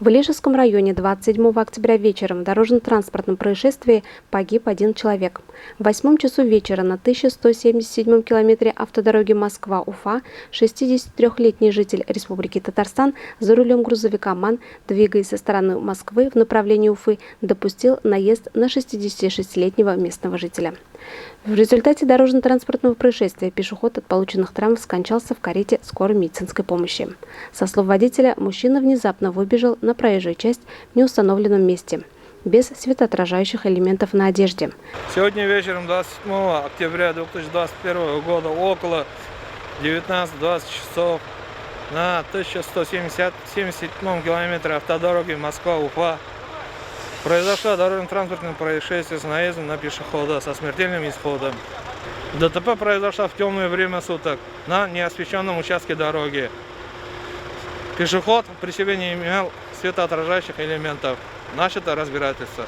В Илишевском районе 27 октября вечером в дорожно-транспортном происшествии погиб один человек. В 8 часу вечера на 1177 километре автодороги Москва-Уфа 63-летний житель Республики Татарстан за рулем грузовика МАН, двигаясь со стороны Москвы в направлении Уфы, допустил наезд на 66-летнего местного жителя. В результате дорожно-транспортного происшествия пешеход от полученных травм скончался в карете скорой медицинской помощи. Со слов водителя, мужчина внезапно выбежал на проезжую часть в неустановленном месте, без светоотражающих элементов на одежде. Сегодня вечером 27 октября 2021 года около 19-20 часов на 1177 километре автодороги Москва-Уфа произошло дорожно-транспортное происшествие с наездом на пешехода со смертельным исходом. ДТП произошло в темное время суток на неосвещенном участке дороги. Пешеход при себе не имел светоотражающих элементов. Начато разбирательство.